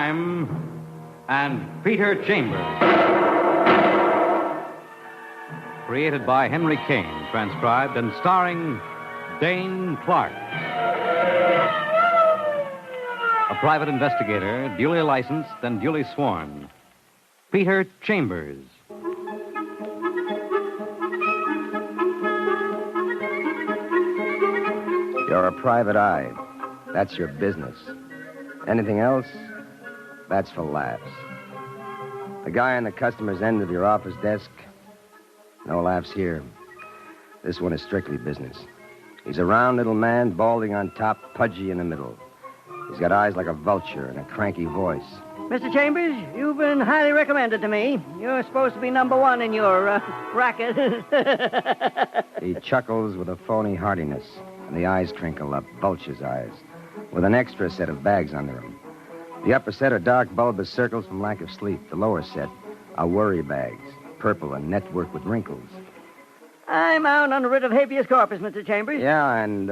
Crime and Peter Chambers. Created by Henry Kane, transcribed and starring Dane Clark. A private investigator, duly licensed and duly sworn. Peter Chambers. You're a private eye. That's your business. Anything else? That's for laughs. The guy on the customer's end of your office desk? No laughs here. This one is strictly business. He's a round little man, balding on top, pudgy in the middle. He's got eyes like a vulture and a cranky voice. Mr. Chambers, you've been highly recommended to me. You're supposed to be number one in your racket. He chuckles with a phony heartiness, and the eyes crinkle up, vulture's eyes, with an extra set of bags under them. The upper set are dark, bulbous circles from lack of sleep. The lower set are worry bags, purple and network with wrinkles. I'm out on a writ of habeas corpus, Mr. Chambers. Yeah, and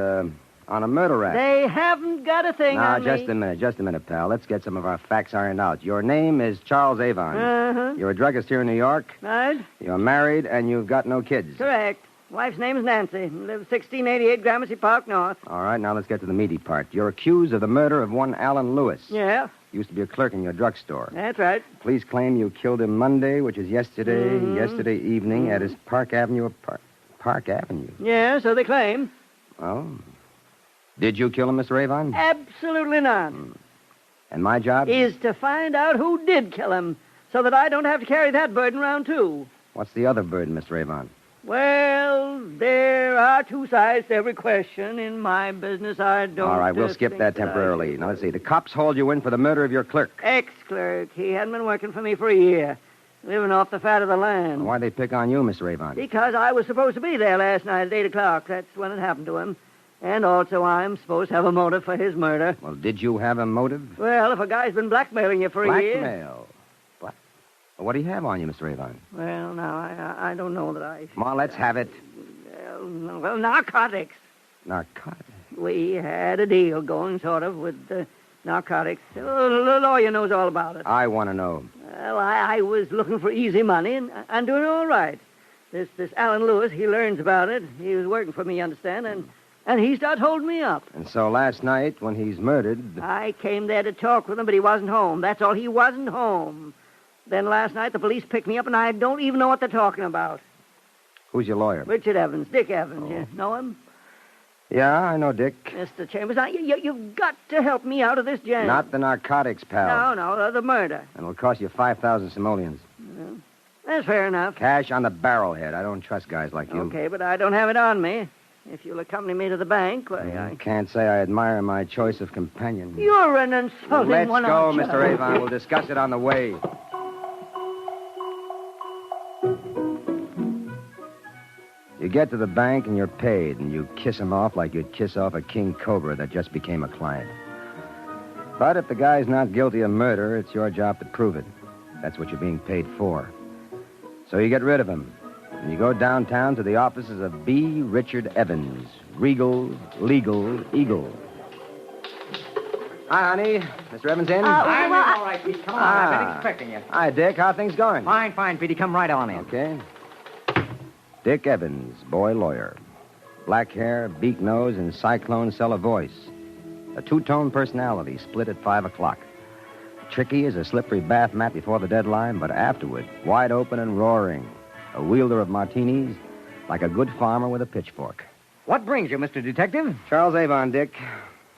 on a murder rap. They haven't got a thing on me. Just a minute, pal. Let's get some of our facts ironed out. Your name is Charles Avon. Uh-huh. You're a druggist here in New York. Right. You're married, and you've got no kids. Correct. Wife's name is Nancy. Lives 1688 Gramercy Park North. All right, now let's get to the meaty part. You're accused of the murder of one Alan Lewis. Yeah. Used to be a clerk in your drugstore. That's right. Police claim you killed him Monday, which is yesterday evening at his Park Avenue. Park Avenue? Yeah, so they claim. Oh. Did you kill him, Mr. Avon? Absolutely not. And my job? Is to find out who did kill him, so that I don't have to carry that burden around, too. What's the other burden, Mr. Avon? Well, there are two sides to every question. In my business, I don't... All right, we'll skip that temporarily. Now, let's see. The cops hauled you in for the murder of your clerk. Ex-clerk. He hadn't been working for me for a year, living off the fat of the land. Why'd they pick on you, Mr. Avon? Because I was supposed to be there last night at 8 o'clock. That's when it happened to him. And also, I'm supposed to have a motive for his murder. Well, did you have a motive? Well, if a guy's been blackmailing you for a year... Blackmail? What? What do you have on you, Mr. Avon? Well, now, I don't know that I... Come on, let's have it. Well, narcotics. Narcotics? We had a deal going, sort of, with narcotics. The lawyer knows all about it. I want to know. Well, I was looking for easy money, and I'm doing all right. This Alan Lewis, he learns about it. He was working for me, you understand, and he starts holding me up. And so last night, when he's murdered... I came there to talk with him, but he wasn't home. That's all. He wasn't home. Then last night, the police picked me up, and I don't even know what they're talking about. Who's your lawyer? Richard Evans. Dick Evans. You know him? Yeah, I know Dick. Mr. Chambers, now, you've got to help me out of this jam. Not the narcotics, pal. No, the murder. And it'll cost you 5,000 simoleons. Yeah. That's fair enough. Cash on the barrelhead. I don't trust guys like you. Okay, but I don't have it on me. If you'll accompany me to the bank, why, I can't say I admire my choice of companion. You're an insulting one. Let's go, Mr. Avon. We'll discuss it on the way. You get to the bank and you're paid, and you kiss him off like you'd kiss off a king cobra that just became a client. But if the guy's not guilty of murder, it's your job to prove it. That's what you're being paid for. So you get rid of him, and you go downtown to the offices of B. Richard Evans, Regal, Legal, Eagle. Hi, honey. Mr. Evans in? I'm all right, Pete. Come on. I've been expecting you. Hi, Dick. How are things going? Fine, Petey. Come right on in. Okay. Dick Evans, boy lawyer. Black hair, beak nose, and cyclone cellar voice. A two-tone personality split at 5 o'clock. Tricky as a slippery bath mat before the deadline, but afterward, wide open and roaring. A wielder of martinis, like a good farmer with a pitchfork. What brings you, Mr. Detective? Charles Avon, Dick.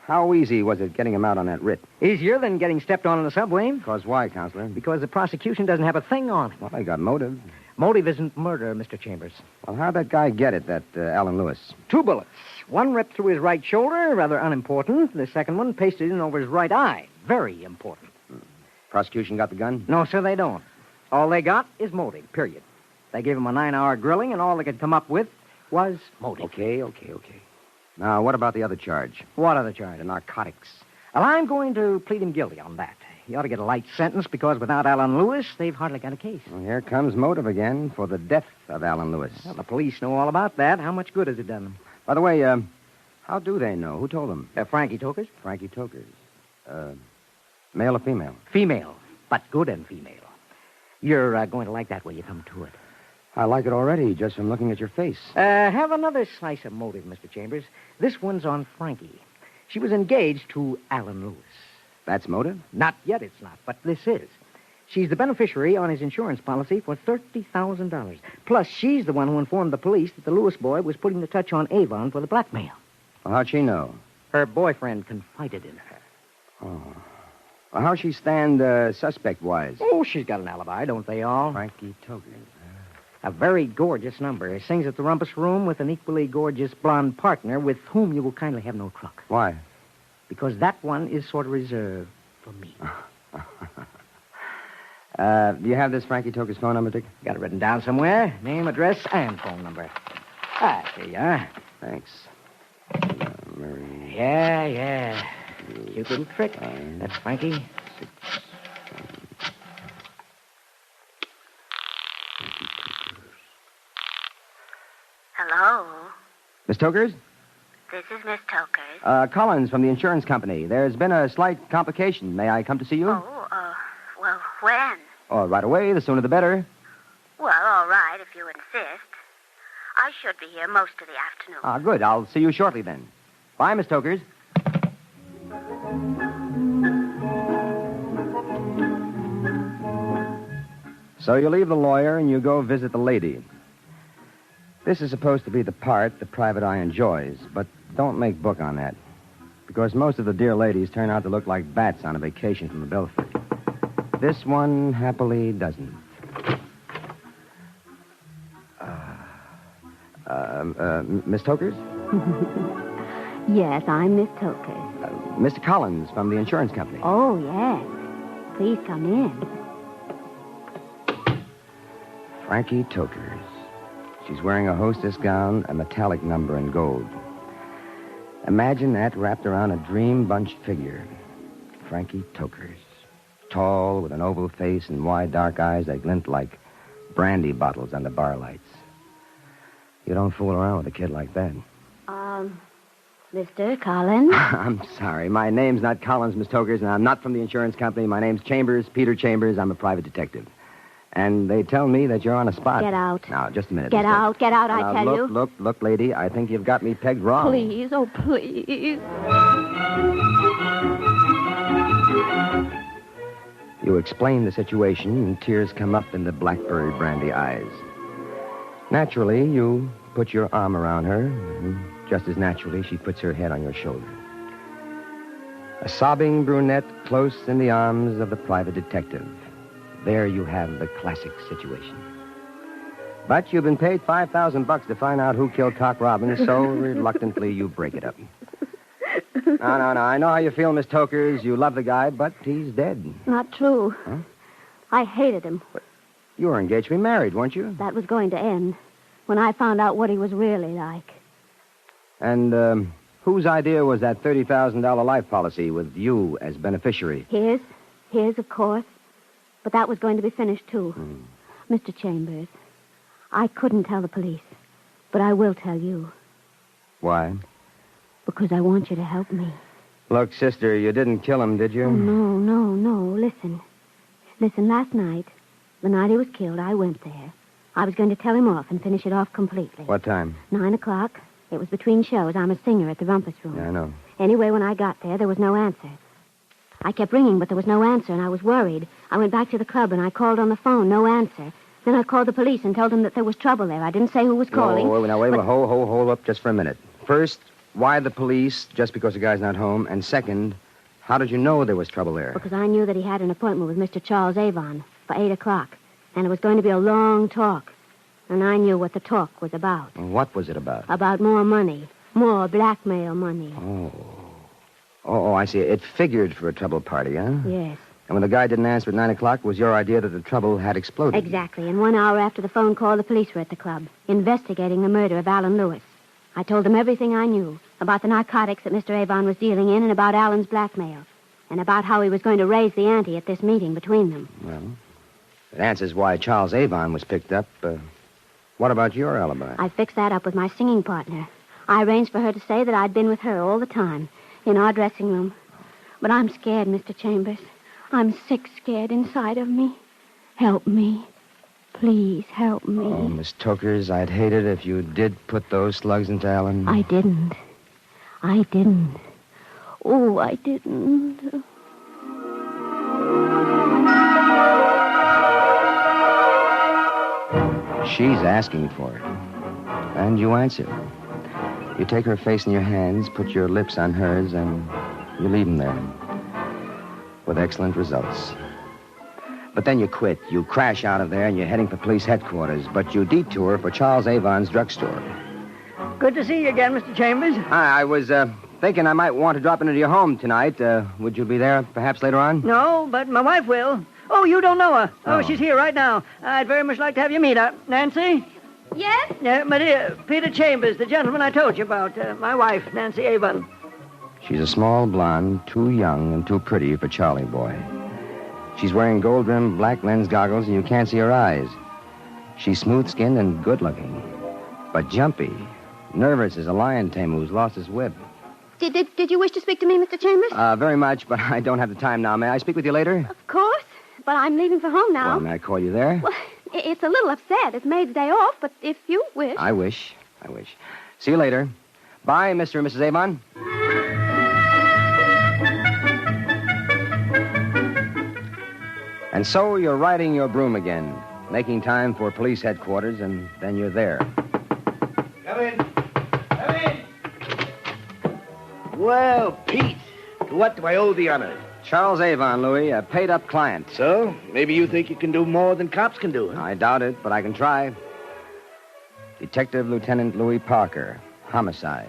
How easy was it getting him out on that writ? Easier than getting stepped on in the subway. Because why, Counselor? Because the prosecution doesn't have a thing on him. Well, I got motive. Motive isn't murder, Mr. Chambers. Well, how'd that guy get it, that Alan Lewis? 2 bullets. One ripped through his right shoulder, rather unimportant. The second one pasted in over his right eye. Very important. Prosecution got the gun? No, sir, they don't. All they got is motive, period. They gave him a 9-hour grilling, and all they could come up with was motive. Okay. Now, what about the other charge? What other charge? The narcotics. Well, I'm going to plead him guilty on that. He ought to get a light sentence because without Alan Lewis, they've hardly got a case. Well, here comes motive again for the death of Alan Lewis. Well, the police know all about that. How much good has it done them? By the way, how do they know? Who told them? Frankie Tokers. Frankie Tokers. Male or female? Female, but good and female. You're going to like that when you come to it. I like it already, just from looking at your face. Have another slice of motive, Mr. Chambers. This one's on Frankie. She was engaged to Alan Lewis. That's motive? Not yet, it's not, but this is. She's the beneficiary on his insurance policy for $30,000. Plus, she's the one who informed the police that the Lewis boy was putting the touch on Avon for the blackmail. Well, how'd she know? Her boyfriend confided in her. Oh. Well, how'd she stand suspect-wise? Oh, she's got an alibi, don't they all? Frankie Tokers. A very gorgeous number. Sings at the Rumpus Room with an equally gorgeous blonde partner with whom you will kindly have no truck. Why? Because that one is sort of reserved for me. Do you have this Frankie Toker's phone number, Dick? Got it written down somewhere. Name, address, and phone number. Ah, here you are. Thanks. Mary. Yeah. Cute little trick. That's Frankie. Hello. Miss Tokers? This is Miss Tokers. Collins from the insurance company. There's been a slight complication. May I come to see you? Well, when? Oh, right away. The sooner the better. Well, all right, if you insist. I should be here most of the afternoon. Ah, good. I'll see you shortly then. Bye, Miss Tokers. So you leave the lawyer and you go visit the lady. This is supposed to be the part the private eye enjoys, but don't make book on that. Because most of the dear ladies turn out to look like bats on a vacation from the belfry. This one happily doesn't. Miss Tokers? Yes, I'm Miss Tokers. Mr. Collins from the insurance company. Oh, yes. Please come in. Frankie Tokers. She's wearing a hostess gown, a metallic number in gold. Imagine that wrapped around a dream bunch figure. Frankie Tokers. Tall, with an oval face and wide dark eyes that glint like brandy bottles under bar lights. You don't fool around with a kid like that. Mr. Collins? I'm sorry. My name's not Collins, Miss Tokers, and I'm not from the insurance company. My name's Chambers, Peter Chambers. I'm a private detective. And they tell me that you're on a spot. Get out. Now, just a minute. Get out, I now, tell you. Look, lady, I think you've got me pegged wrong. Please, oh, please. You explain the situation, and tears come up in the blackberry brandy eyes. Naturally, you put your arm around her, and just as naturally, she puts her head on your shoulder. A sobbing brunette close in the arms of the private detective. There you have the classic situation. But you've been paid $5,000 to find out who killed Cock Robbins, so reluctantly you break it up. No. I know how you feel, Miss Tokers. You love the guy, but he's dead. Not true. Huh? I hated him. You were engaged to be married, weren't you? That was going to end when I found out what he was really like. And whose idea was that $30,000 life policy with you as beneficiary? His, of course. But that was going to be finished, too. Mr. Chambers, I couldn't tell the police, but I will tell you. Why? Because I want you to help me. Look, sister, you didn't kill him, did you? Oh, no. Listen, last night, the night he was killed, I went there. I was going to tell him off and finish it off completely. What time? 9:00. It was between shows. I'm a singer at the Rumpus Room. Yeah, I know. Anyway, when I got there was no answer. I kept ringing, but there was no answer, and I was worried. I went back to the club, and I called on the phone. No answer. Then I called the police and told them that there was trouble there. I didn't say who was calling. Wait a minute. Hold up just for a minute. First, why the police, just because the guy's not home? And second, how did you know there was trouble there? Because I knew that he had an appointment with Mr. Charles Avon for 8:00, and it was going to be a long talk. And I knew what the talk was about. What was it about? About more money. More blackmail money. Oh, I see. It figured for a trouble party, huh? Yes. And when the guy didn't answer at 9:00, it was your idea that the trouble had exploded. Exactly. And 1 hour after the phone call, the police were at the club, investigating the murder of Alan Lewis. I told them everything I knew about the narcotics that Mr. Avon was dealing in and about Alan's blackmail, and about how he was going to raise the ante at this meeting between them. Well, it answers why Charles Avon was picked up. What about your alibi? I fixed that up with my singing partner. I arranged for her to say that I'd been with her all the time, in our dressing room. But I'm scared, Mr. Chambers. I'm sick scared inside of me. Help me. Please help me. Oh, Miss Tokers, I'd hate it if you did put those slugs into Alan. I didn't. Oh, I didn't. She's asking for it. And you answer. You take her face in your hands, put your lips on hers, and you leave them there. With excellent results. But then you quit. You crash out of there, and you're heading for police headquarters. But you detour for Charles Avon's drugstore. Good to see you again, Mr. Chambers. Hi, I was thinking I might want to drop into your home tonight. Would you be there perhaps later on? No, but my wife will. Oh, you don't know her. Oh, Oh. she's here right now. I'd very much like to have you meet her. Nancy? Yes? My dear, Peter Chambers, the gentleman I told you about. My wife, Nancy Avon. She's a small blonde, too young and too pretty for Charlie boy. She's wearing gold-rimmed black lens goggles, and you can't see her eyes. She's smooth-skinned and good-looking, but jumpy, nervous as a lion tamer who's lost his whip. Did you wish to speak to me, Mr. Chambers? Very much, but I don't have the time now. May I speak with you later? Of course. But I'm leaving for home now. Well, may I call you there? Well, it's a little upset. It's Maid's day off, but if you wish... I wish. See you later. Bye, Mr. and Mrs. Avon. And so you're riding your broom again, making time for police headquarters, and then you're there. Come in. Come in. Well, Pete, to what do I owe the honor? Charles Avon, Louis, a paid-up client. So, maybe you think you can do more than cops can do, huh? I doubt it, but I can try. Detective Lieutenant Louis Parker, homicide.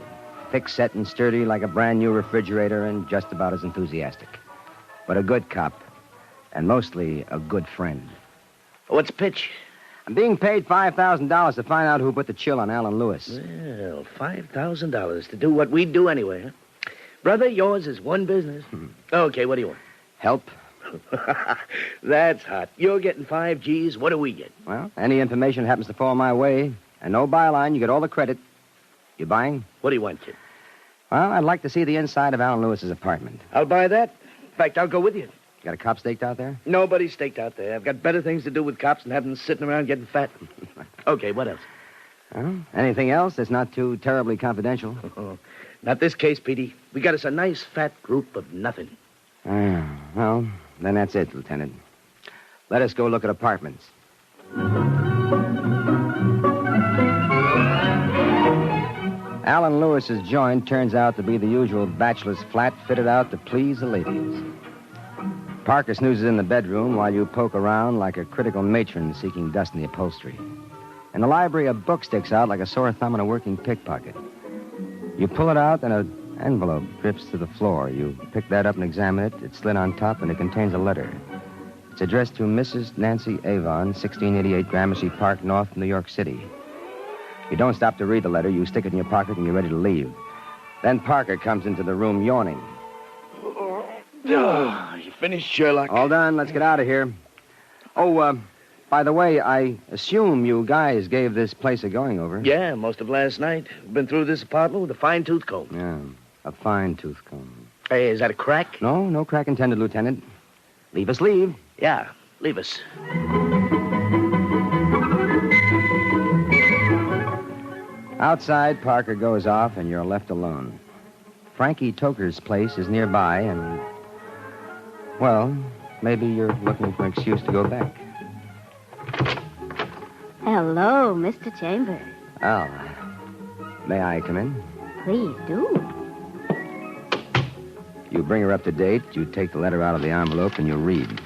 Thick-set and sturdy like a brand-new refrigerator and just about as enthusiastic. But a good cop, and mostly a good friend. What's pitch? I'm being paid $5,000 to find out who put the chill on Alan Lewis. Well, $5,000 to do what we do anyway, huh? Brother, yours is one business. Okay, what do you want? Help? That's hot. You're getting 5 G's. What do we get? Well, any information happens to fall my way, and no byline, you get all the credit. You buying? What do you want, kid? Well, I'd like to see the inside of Alan Lewis's apartment. I'll buy that. In fact, I'll go with you. Got a cop staked out there? Nobody's staked out there. I've got better things to do with cops than having them sitting around getting fat. Okay, what else? Well, anything else that's not too terribly confidential? Not this case, Petey. We got us a nice fat group of nothing. Well, then that's it, Lieutenant. Let us go look at apartments. Alan Lewis's joint turns out to be the usual bachelor's flat fitted out to please the ladies. Parker snoozes in the bedroom while you poke around like a critical matron seeking dust in the upholstery. In the library, a book sticks out like a sore thumb in a working pickpocket. You pull it out, and an envelope drips to the floor. You pick that up and examine it. It's slid on top, and it contains a letter. It's addressed to Mrs. Nancy Avon, 1688 Gramercy Park, North, New York City. You don't stop to read the letter. You stick it in your pocket, and you're ready to leave. Then Parker comes into the room yawning. You finished, Sherlock? All done. Let's get out of here. Oh, by the way, I assume you guys gave this place a going-over. Yeah, most of last night. We've been through this apartment with a fine-tooth comb. Yeah, a fine-tooth comb. Hey, is that a crack? No crack intended, Lieutenant. Leave us leave. Yeah, leave us. Outside, Parker goes off, and you're left alone. Frankie Toker's place is nearby, and, well, maybe you're looking for an excuse to go back. Hello, Mr. Chambers. Oh, may I come in? Please do. You bring her up to date, you take the letter out of the envelope, and you read.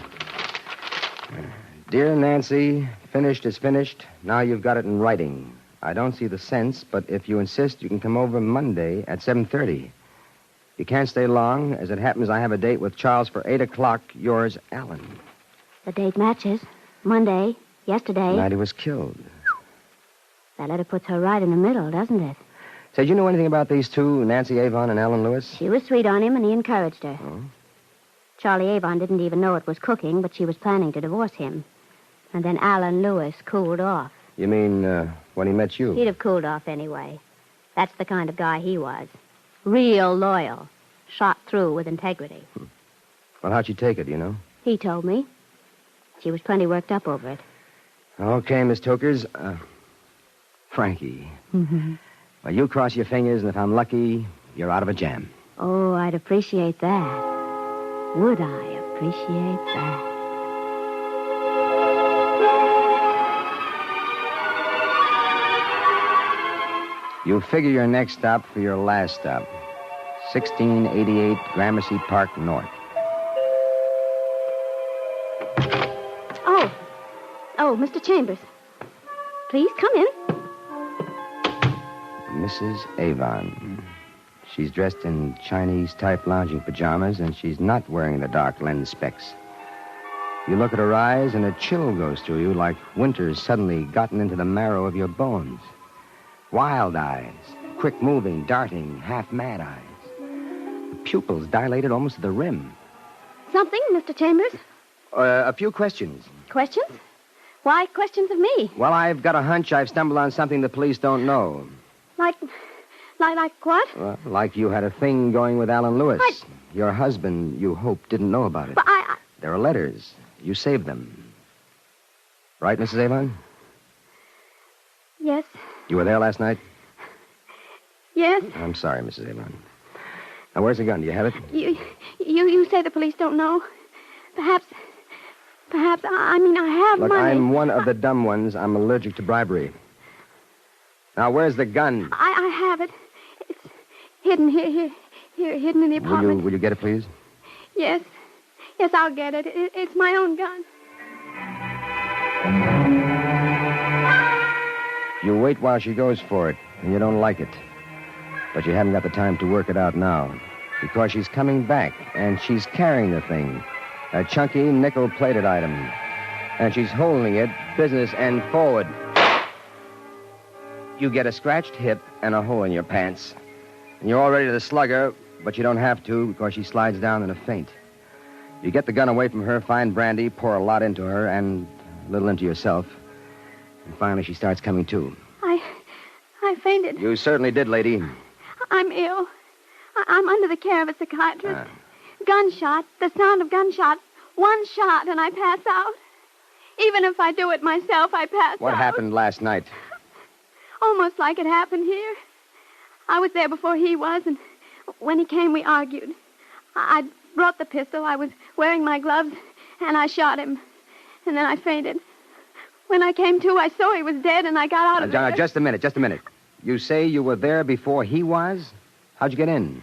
Dear Nancy, finished is finished. Now you've got it in writing. I don't see the sense, but if you insist, you can come over Monday at 7:30. You can't stay long. As it happens, I have a date with Charles for 8 o'clock. Yours, Alan. The date matches. Monday, yesterday. The night he was killed. That letter puts her right in the middle, doesn't it? Say, do you know anything about these two, Nancy Avon and Alan Lewis? She was sweet on him, and he encouraged her. Oh? Charlie Avon didn't even know it was cooking, but she was planning to divorce him. And then Alan Lewis cooled off. You mean, when he met you? He'd have cooled off anyway. That's the kind of guy he was. Real loyal. Shot through with integrity. Well, how'd she take it, you know? He told me. She was plenty worked up over it. Okay, Miss Tokers. Frankie. Mm-hmm. Well, you cross your fingers, and if I'm lucky, you're out of a jam. Oh, I'd appreciate that. Would I appreciate that? You figure your next stop for your last stop. 1688 Gramercy Park North. Oh, Mr. Chambers. Please, come in. Mrs. Avon. She's dressed in Chinese-type lounging pajamas, and she's not wearing the dark lens specs. You look at her eyes, and a chill goes through you like winter's suddenly gotten into the marrow of your bones. Wild eyes, quick-moving, darting, half-mad eyes. The pupils dilated almost to the rim. Something, Mr. Chambers? A few questions. Questions? Why questions of me? Well, I've got a hunch I've stumbled on something the police don't know. Like what? Well, like you had a thing going with Alan Lewis. Your husband, you hope, didn't know about it. But There are letters. You saved them. Right, Mrs. Avon? Yes. You were there last night? Yes. I'm sorry, Mrs. Avon. Now, where's the gun? Do you have it? You say the police don't know. Perhaps, I have Look, money. I'm one of the dumb ones. I'm allergic to bribery. Now, where's the gun? I have it. It's hidden here, hidden in the apartment. Will you get it, please? Yes. Yes, I'll get it. It's my own gun. You wait while she goes for it, and you don't like it. But you haven't got the time to work it out now, because she's coming back, and she's carrying the thing. A chunky, nickel-plated item. And she's holding it, business end forward. You get a scratched hip and a hole in your pants. And you're all ready to slug her, but you don't have to because she slides down in a faint. You get the gun away from her, find brandy, pour a lot into her, and a little into yourself. And finally, she starts coming to. I fainted. You certainly did, lady. I'm ill. I'm under the care of a psychiatrist. Gunshot, the sound of gunshot. One shot, and I pass out. Even if I do it myself, I pass out. What happened last night? Almost like it happened here. I was there before he was, and when he came, we argued. I brought the pistol. I was wearing my gloves, and I shot him. And then I fainted. When I came to, I saw he was dead, and I got out of there. Just a minute. You say you were there before he was? How'd you get in?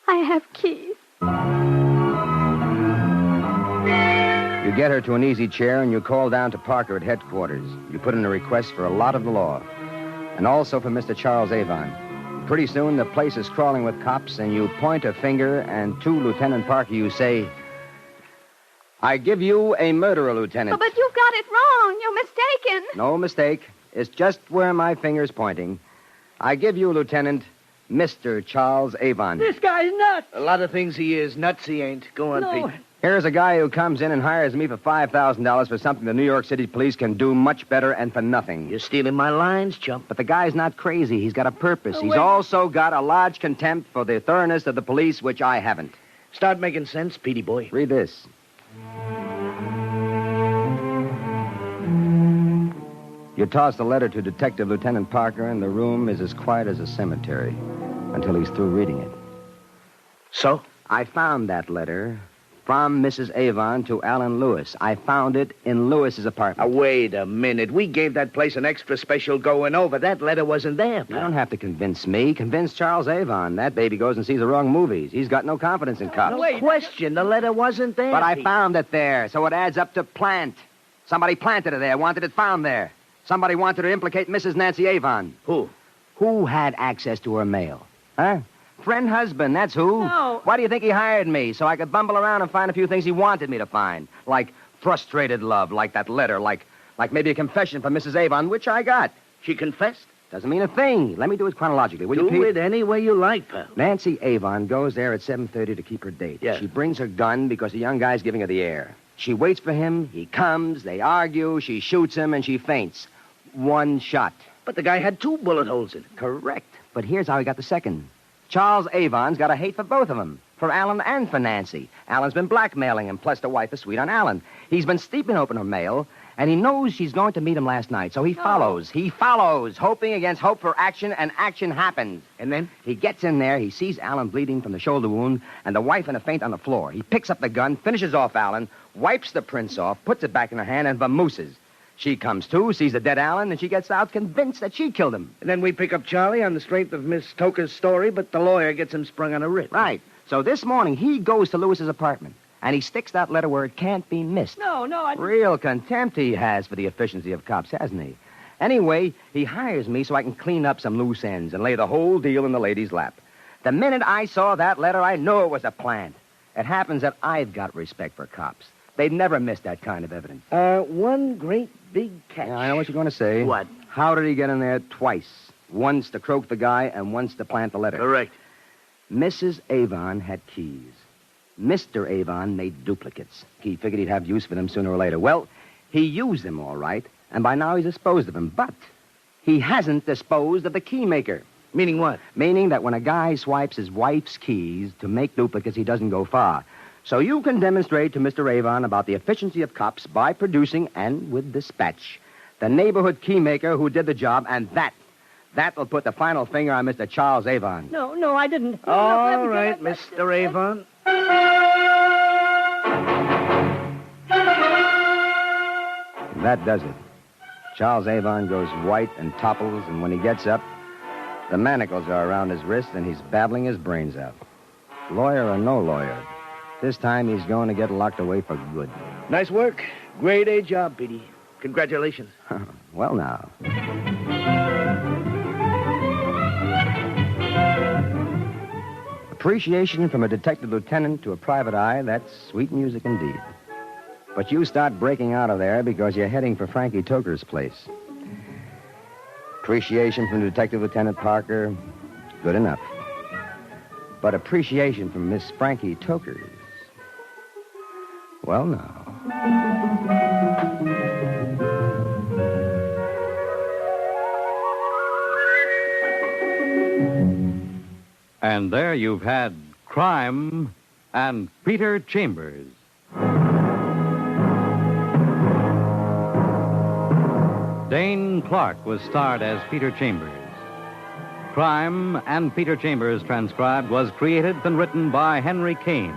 I have keys. You get her to an easy chair, and you call down to Parker at headquarters. You put in a request for a lot of the law, and also for Mr. Charles Avon. Pretty soon, the place is crawling with cops, and you point a finger, and to Lieutenant Parker, you say, I give you a murderer, Lieutenant. Oh, but you've got it wrong. You're mistaken. No mistake. It's just where my finger's pointing. I give you, Lieutenant, Mr. Charles Avon. This guy's nuts. A lot of things he is. Nuts he ain't. Go on, No. Pete. Here's a guy who comes in and hires me for $5,000 for something the New York City police can do much better and for nothing. You're stealing my lines, chump. But the guy's not crazy. He's got a purpose. Oh, He's wait. also got a large contempt for the thoroughness of the police, which I haven't. Start making sense, Petey boy. Read this. You toss the letter to Detective Lieutenant Parker, and the room is as quiet as a cemetery until he's through reading it. So? I found that letter from Mrs. Avon to Alan Lewis. I found it in Lewis's apartment. Wait a minute. We gave that place an extra special going over. That letter wasn't there. You don't have to convince me. Convince Charles Avon. That baby goes and sees the wrong movies. He's got no confidence in cops. No question. The letter wasn't there. But I Pete. found it there, so it adds up to plant. Somebody planted it there, wanted it found there. Somebody wanted to implicate Mrs. Nancy Avon. Who? Who had access to her mail? Huh? Friend husband, that's who. No. Why do you think he hired me? So I could bumble around and find a few things he wanted me to find. Like frustrated love, like that letter, like maybe a confession from Mrs. Avon, which I got. She confessed? Doesn't mean a thing. Let me do it chronologically, will you, Do Pete? it any way you like, pal. Nancy Avon goes there at 7:30 to keep her date. Yeah. She brings her gun because the young guy's giving her the air. She waits for him. He comes. They argue. She shoots him, and she faints. One shot. But the guy had 2 bullet holes in it. Correct. But here's how he got the second. Charles Avon's got a hate for both of them. for Alan and for Nancy. Alan's been blackmailing him, plus the wife is sweet on Alan. He's been steeping open her mail, and he knows she's going to meet him last night, so he follows. He follows, hoping against hope for action, and action happens. And then? He gets in there, he sees Alan bleeding from the shoulder wound, and the wife in a faint on the floor. He picks up the gun, finishes off Alan, wipes the prints off, puts it back in her hand, and vamooses. She comes to, sees the dead Alan, and she gets out convinced that she killed him. And then we pick up Charlie on the strength of Miss Toker's story, but the lawyer gets him sprung on a writ. Right. So this morning, he goes to Lewis's apartment, and he sticks that letter where it can't be missed. No, I... Real contempt he has for the efficiency of cops, hasn't he? Anyway, he hires me so I can clean up some loose ends and lay the whole deal in the lady's lap. The minute I saw that letter, I knew it was a plant. It happens that I've got respect for cops. They'd never miss that kind of evidence. One great big catch. Yeah, I know what you're going to say. What? How did he get in there twice? Once to croak the guy and once to plant the letter. Correct. Mrs. Avon had keys. Mr. Avon made duplicates. He figured he'd have use for them sooner or later. Well, he used them all right, and by now he's disposed of them. But he hasn't disposed of the key maker. Meaning what? Meaning that when a guy swipes his wife's keys to make duplicates, he doesn't go far. So you can demonstrate to Mr. Avon about the efficiency of cops by producing, and with dispatch, the neighborhood key maker who did the job, and that will put the final finger on Mr. Charles Avon. No, I didn't. All right, Mr. Avon. That does it. Charles Avon goes white and topples, and when he gets up, the manacles are around his wrist, and he's babbling his brains out. Lawyer or no lawyer, this time he's going to get locked away for good. Nice work. Grade A job, Petey. Congratulations. Well, now. Appreciation from a detective lieutenant to a private eye, that's sweet music indeed. But you start breaking out of there because you're heading for Frankie Toker's place. Appreciation from Detective Lieutenant Parker, good enough. But appreciation from Miss Frankie Toker's, well, now. And there you've had Crime and Peter Chambers. Dane Clark was starred as Peter Chambers. Crime and Peter Chambers, transcribed, was created and written by Henry Kane.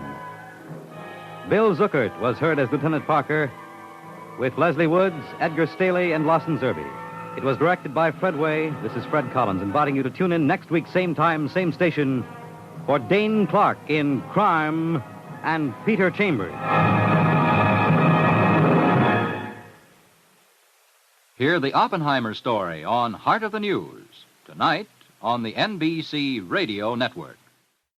Bill Zuckert was heard as Lieutenant Parker, with Leslie Woods, Edgar Staley, and Lawson Zerby. It was directed by Fred Way. This is Fred Collins, inviting you to tune in next week, same time, same station, for Dane Clark in Crime and Peter Chambers. Hear the Oppenheimer story on Heart of the News, tonight on the NBC Radio Network.